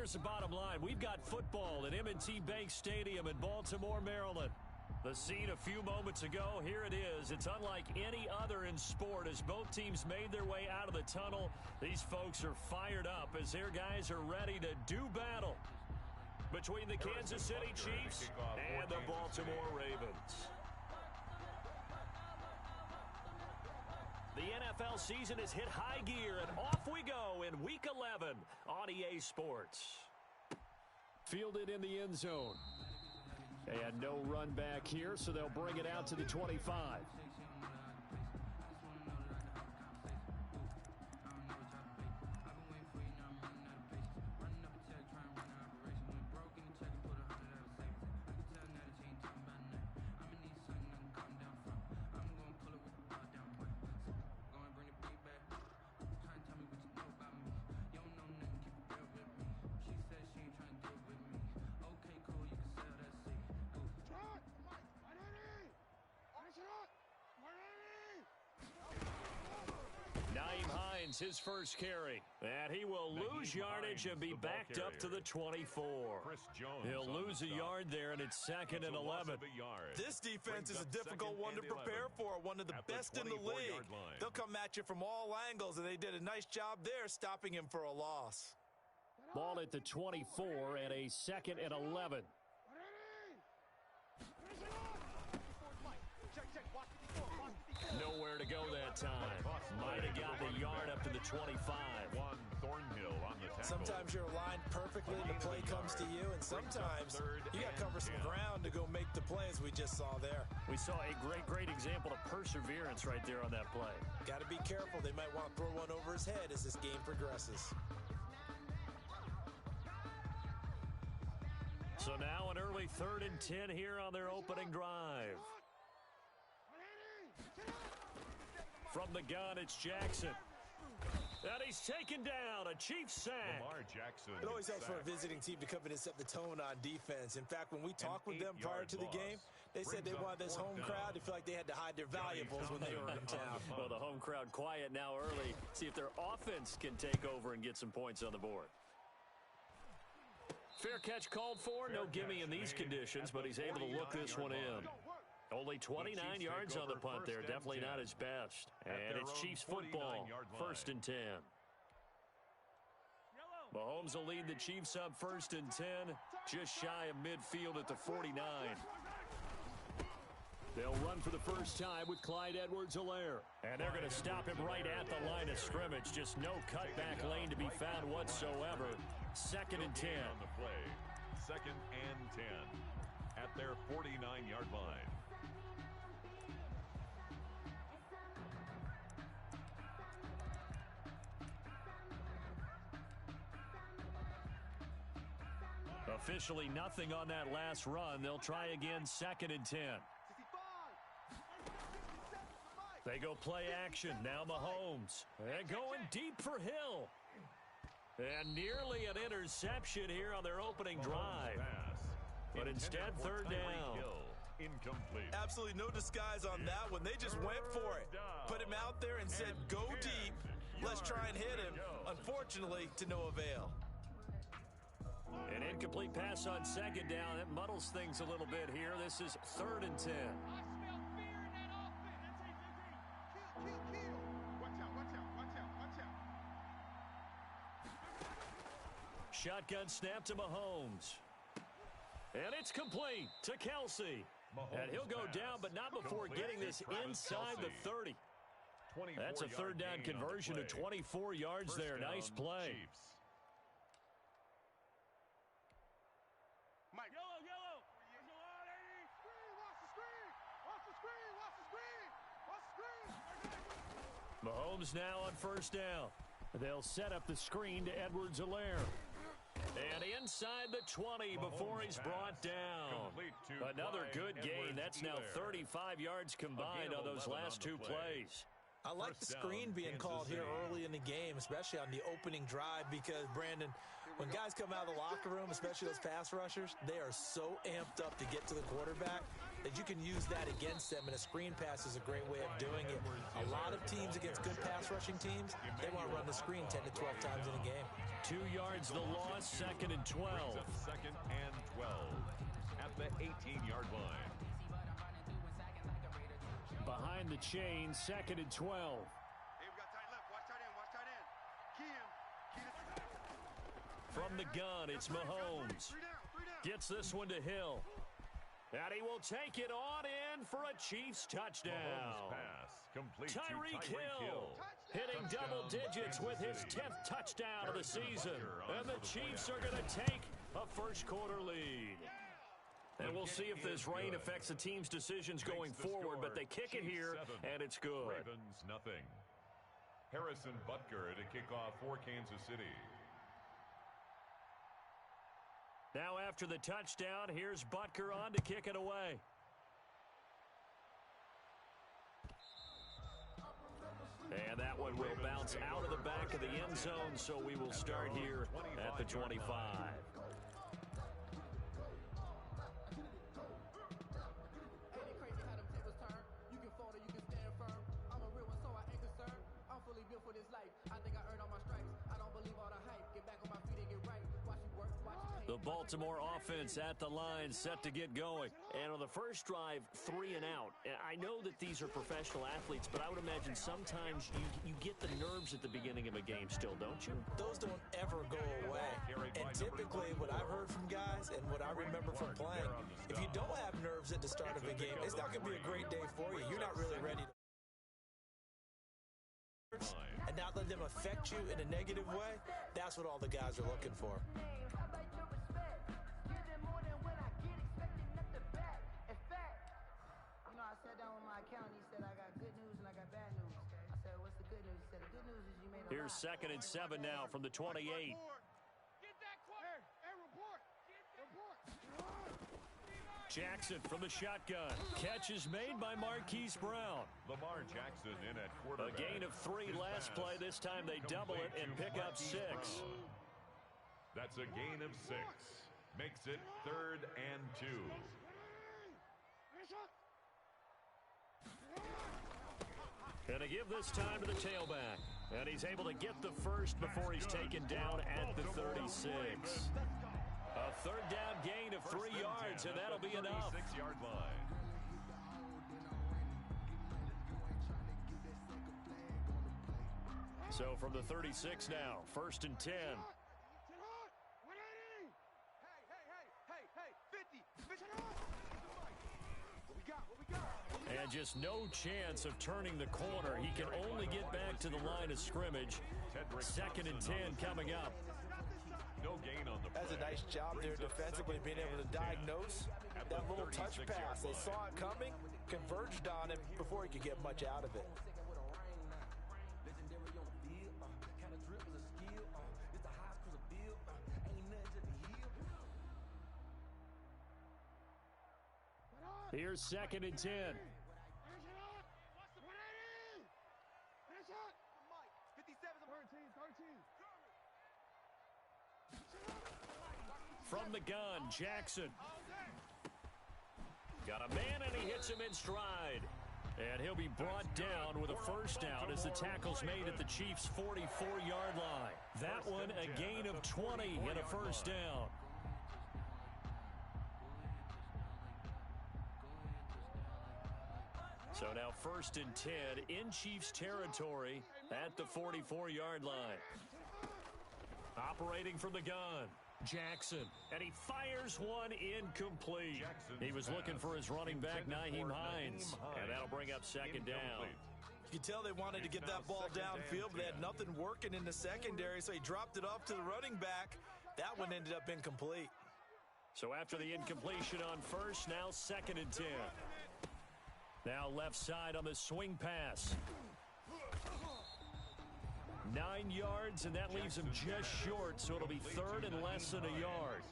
Here's the bottom line. We've got football at M&T Bank Stadium in Baltimore, Maryland. The scene a few moments ago, here it is. It's unlike any other in sport as both teams made their way out of the tunnel. These folks are fired up as their guys are ready to do battle between the Kansas City Chiefs and the Baltimore Ravens. The NFL season has hit high gear, and off we go in Week 11 on EA Sports. Fielded in the end zone. And no run back here, so they'll bring it out to the 25. His first carry, and he will lose yardage and be backed up to the 24. He'll lose a yard there, and it's 2nd and 11. This defense is a difficult one to prepare for, one of the best in the league. They'll come at you from all angles, and they did a nice job there stopping him for a loss. Ball at the 24 and a 2nd and 11. Nowhere to go that time. Might have gotten a yard up to the 25. Thornhill on the tackle. Sometimes you're aligned perfectly and the play comes to you, and sometimes you got to cover some ground to go make the play, as we just saw there. We saw a great example of perseverance right there on that play. Got to be careful. They might want to throw one over his head as this game progresses. So now an early 3rd and 10 here on their opening drive. From the gun, it's Jackson. And he's taken down, a Chiefs sack. Lamar Jackson. It always helps for a visiting team to come in and set the tone on defense. In fact, when we talked with them prior to the game, they said they wanted this home crowd to feel like they had to hide their valuables when they were in town. Well, the home crowd quiet now early. See if their offense can take over and get some points on the board. Fair catch called for. No gimme in these conditions, but he's able to look this one in. Only 29 yards on the punt there. Definitely not his best. And it's Chiefs football. 1st and 10. Mahomes will lead the Chiefs up 1st and 10. Just shy of midfield at the 49. They'll run for the first time with Clyde Edwards-Helaire. And they're going to stop him right at the line of scrimmage. Just no cutback lane to be found whatsoever. 2nd and 10. On the play. 2nd and 10 at their 49-yard line. Officially nothing on that last run. They'll try again 2nd and 10. They go play action. Now Mahomes. And going deep for Hill. And nearly an interception here on their opening drive. But instead, 3rd down. Incomplete. Absolutely no disguise on that one. They just went for it. Put him out there and said, go deep. Let's try and hit him. Unfortunately, to no avail. An incomplete pass on 2nd down. It muddles things a little bit here. This is 3rd and 10. Shotgun snap to Mahomes. And it's complete to Kelsey. And he'll go down, but not before getting this inside the 30. That's a 3rd down conversion to 24 yards there. Nice play. Mike. Yellow. Watch the screen. Mahomes now on 1st down. They'll set up the screen to Edwards-Helaire. And inside the 20 before he's brought down. Another good gain. That's now 35 yards combined on those last 2 plays. I like the screen being called here early in the game, especially on the opening drive, because, Brandon, when guys come out of the locker room, especially those pass rushers, they are so amped up to get to the quarterback. that you can use that against them, and a screen pass is a great way of doing it. A lot of teams against good pass rushing teams, they want to run the screen 10 to 12 times in a game. 2 yards the loss, 2nd and 12. 2nd and 12 at the 18-yard line. Behind the chain, 2nd and 12. Hey, we got tight left. Watch tight end. Watch tight end. Key him. From the gun, it's Mahomes. 3 down. Gets this one to Hill. And he will take it on in for a Chiefs touchdown. Mahomes pass complete Tyreek to Tyreek Hill hitting double digits with his 10th touchdown of the season. And the Chiefs are going to take a first-quarter lead. And we'll see if this rain affects the team's decisions going forward, but they kick it here, and it's good. Ravens nothing. Harrison Butker to kick off for Kansas City. Now after the touchdown, here's Butker on to kick it away. And that one will bounce out of the back of the end zone, so we will start here at the 25. The Baltimore offense at the line, set to get going. And on the first drive, 3 and out. I know that these are professional athletes, but I would imagine sometimes you get the nerves at the beginning of a game still, don't you? Those don't ever go away. And typically what I've heard from guys and what I remember from playing, if you don't have nerves at the start of a game, it's not going to be a great day for you. You're not really ready to... And not let them affect you in a negative way, that's what all the guys are looking for. Here's 2nd and 7 now from the 28. Get that quick. Hey, report. Jackson from the shotgun. Catch is made by Marquise Brown. Lamar Jackson in at quarterback. A gain of 3 His last pass play. This time they double it and pick up 6. That's a gain of 6. Makes it 3rd and 2. And to give this time to the tailback. And he's able to get the first before he's taken down at the 36. A 3rd down gain of 3 yards, and that'll be enough. 36-yard line. So from the 36 now, 1st and 10. And just no chance of turning the corner. He can only get back to the line of scrimmage. 2nd and 10 coming up. No gain on the play. That's a nice job there defensively, being able to diagnose that little touch pass. They saw it coming, converged on it before he could get much out of it. Here's 2nd and 10. From the gun, Jackson. Got a man, and he hits him in stride. And he'll be brought down with a first down as the tackle's made at the Chiefs' 44-yard line. That one a gain of 20 and a first down. So now 1st and 10 in Chiefs territory at the 44-yard line. Operating from the gun, Jackson, and he fires one incomplete. He was looking for his running back, Nyheim Hines, and that'll bring up 2nd down. You could tell they wanted to get that ball downfield, but they had nothing working in the secondary, so he dropped it off to the running back. That one ended up incomplete. So after the incompletion on 1st, now 2nd and 10. Now left side on the swing pass. 9 yards, and that leaves him just short, so it'll be 3rd and less than a yard.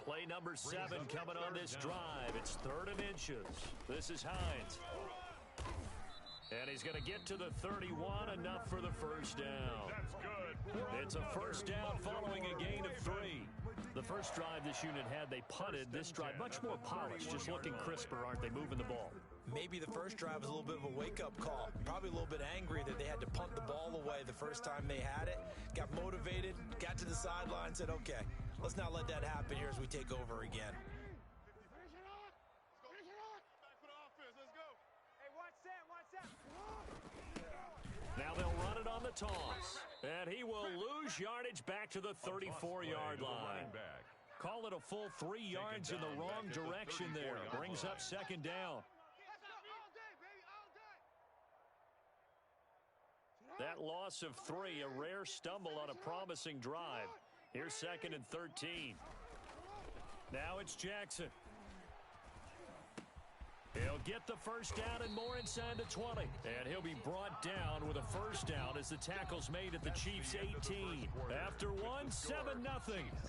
Play number 7 coming on this drive. It's 3rd and inches. This is Hines. And he's going to get to the 31, enough for the first down. That's good. It's a first down following a gain of 3. The first drive this unit had, they punted. This drive, much more polished, just looking crisper, aren't they, moving the ball? Maybe the first drive was a little bit of a wake-up call. Probably a little bit angry that they had to punt the ball away the first time they had it. Got motivated, got to the sideline, said, okay, let's not let that happen here as we take over again. Now they'll run it on the toss. And he will lose yardage back to the 34-yard line. Call it a full 3 yards in the wrong direction there. Brings up second down. That loss of 3, a rare stumble on a promising drive. Here's 2nd and 13. Now it's Jackson. He'll get the first down and more inside the 20. And he'll be brought down with a first down as the tackle's made at the Chiefs' 18. After one, 7-0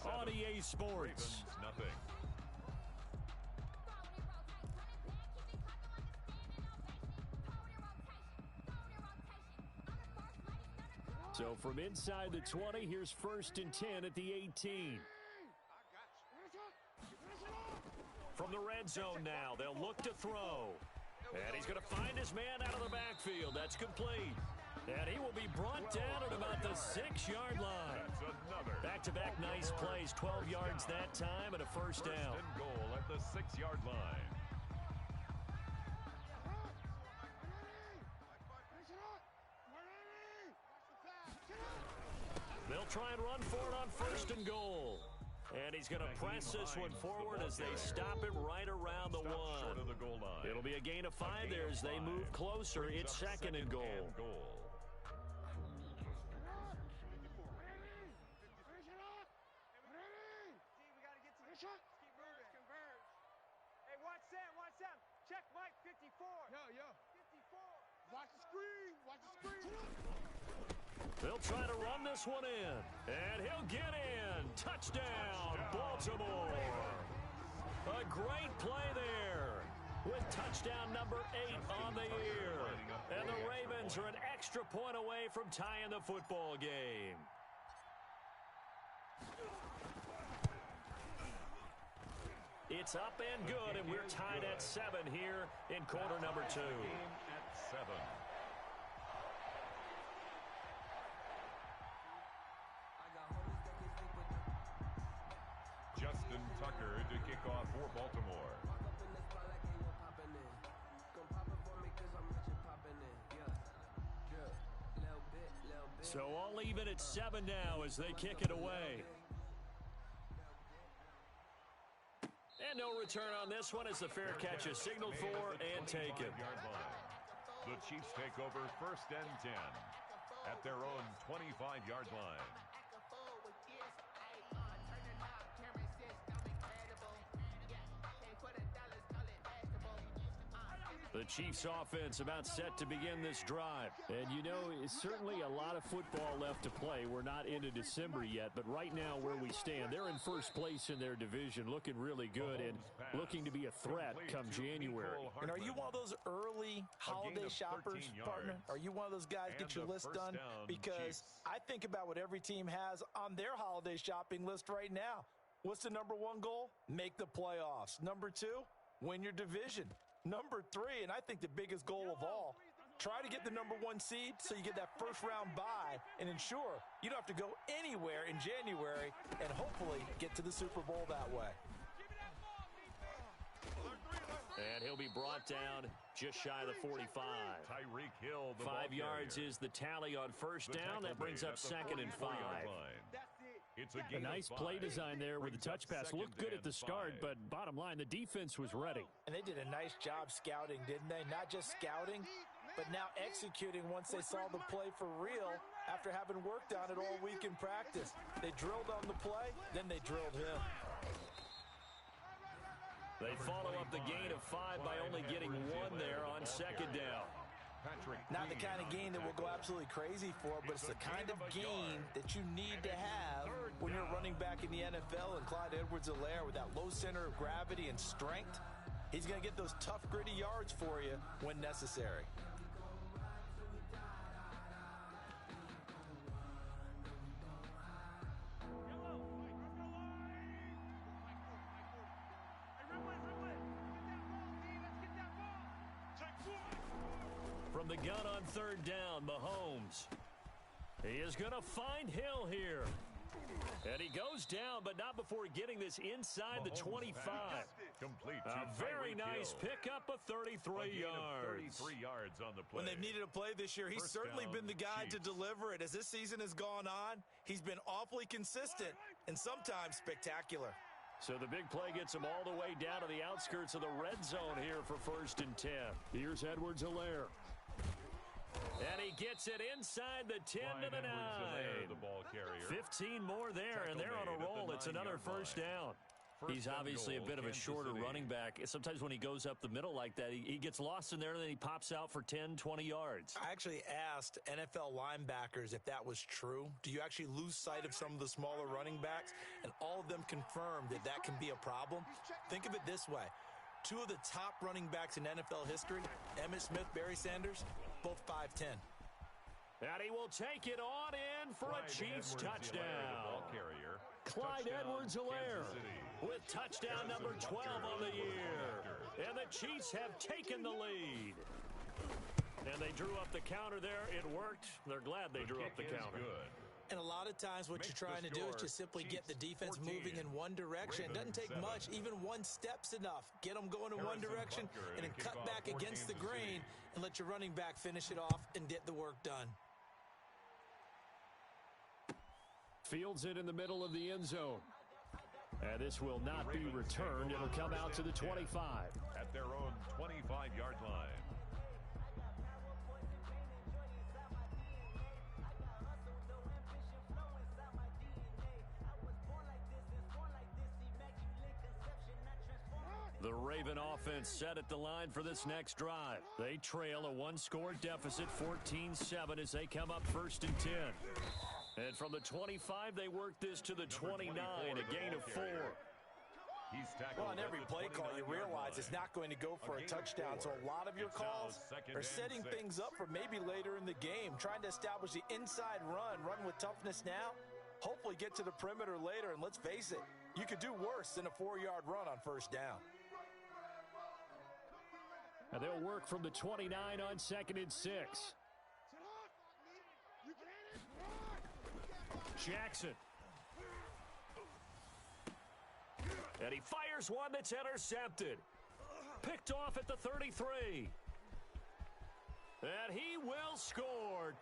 on EA Sports. So from inside the 20, here's 1st and 10 at the 18. From the red zone now, they'll look to throw. And he's going to find his man out of the backfield. That's complete. And he will be brought down at about the 6-yard line. Back-to-back nice plays, 12 yards that time and a first down. And goal at the 6-yard line. They'll try and run for it on 1st and goal. And he's going to press this one forward as they stop him right around the 1. It'll be a gain of 5 there as they move closer. It's 2nd and goal. Watch Sam. Check Mike, 54. Yo. 54. Watch the screen. They'll try to run this one in. And he'll get in. Touchdown, Baltimore. A great play there with touchdown number 8 on the year. And the Ravens are an extra point away from tying the football game. It's up and good, and we're tied at 7 here in quarter number 2. At 7. Justin Tucker to kick off for Baltimore. So all even at 7 now as they kick it away. And no return on this one as the fair catch is signaled for and taken. The Chiefs take over 1st and 10 at their own 25-yard line. The Chiefs offense about set to begin this drive. And you know, it's certainly a lot of football left to play. We're not into December yet, but right now where we stand, they're in first place in their division, looking really good and looking to be a threat come January. And are you one of those early holiday shoppers, partner? Are you one of those guys get your list done? Because I think about what every team has on their holiday shopping list right now. What's the number 1 goal? Make the playoffs. Number 2, win your division. Number 3, and I think the biggest goal of all, try to get the number 1 seed so you get that first-round bye and ensure you don't have to go anywhere in January and hopefully get to the Super Bowl that way. And he'll be brought down just shy of the 45. Tyreek Hill, 5 yards is the tally on first down. That brings up 2nd and 5. It's a nice play design there with the touch pass. Looked good at the start, but bottom line, the defense was ready. And they did a nice job scouting, didn't they? Not just scouting, but now executing once they saw the play for real after having worked on it all week in practice. They drilled on the play, then they drilled him. They follow up the gain of 5 by only getting 1 there on 2nd down. Not the kind of gain that we'll go absolutely crazy for, but it's the kind of gain that you need to have when you're running back in the NFL. And Clyde Edwards-Helaire with that low center of gravity and strength, he's going to get those tough, gritty yards for you when necessary. from the gun on third down, Mahomes. He is going to find Hill here. And he goes down, but not before getting this inside the 25. Complete A very nice pickup of 33 yards. 33 yards on the play. When they've needed a play this year, he's certainly been the guy to deliver it. As this season has gone on, he's been awfully consistent and sometimes spectacular. So the big play gets him all the way down to the outskirts of the red zone here for 1st and 10. Here's Edwards-Helaire. And he gets it inside the 10 to the 9. The ball carrier. 15 more there, and they're on a roll. It's another first down. He's obviously a bit of a shorter running back. Sometimes when he goes up the middle like that, he gets lost in there, and then he pops out for 10, 20 yards. I actually asked NFL linebackers if that was true. Do you actually lose sight of some of the smaller running backs? And all of them confirmed that that can be a problem. Think of it this way. 2 of the top running backs in NFL history, Emmitt Smith, Barry Sanders, both 5'10". And he will take it on in for a Chiefs touchdown. Clyde Edwards-Helaire with touchdown number 12 on the year. And the Chiefs have taken the lead. And they drew up the counter there. It worked. They're glad they drew up the counter. And a lot of times what you're trying to do is just simply get the defense moving in one direction. It doesn't take much. Even one step's enough. Get them going in one direction and then cut back against the grain and let your running back finish it off and get the work done. Fields it in the middle of the end zone. And this will not be returned. It'll come out to the 25. At their own 25-yard line. The Raven offense set at the line for this next drive. They trail a one-score deficit, 14-7, as they come up 1st and 10. And from the 25, they work this to the 29, a gain of 4. Well, on every play call, you realize it's not going to go for a touchdown. So a lot of your calls are setting things up for maybe later in the game, trying to establish the inside run with toughness now, hopefully get to the perimeter later. And let's face it, you could do worse than a 4-yard run on 1st down. And they'll work from the 29 on 2nd and 6. Jackson. And he fires one that's intercepted. Picked off at the 33. And he will score.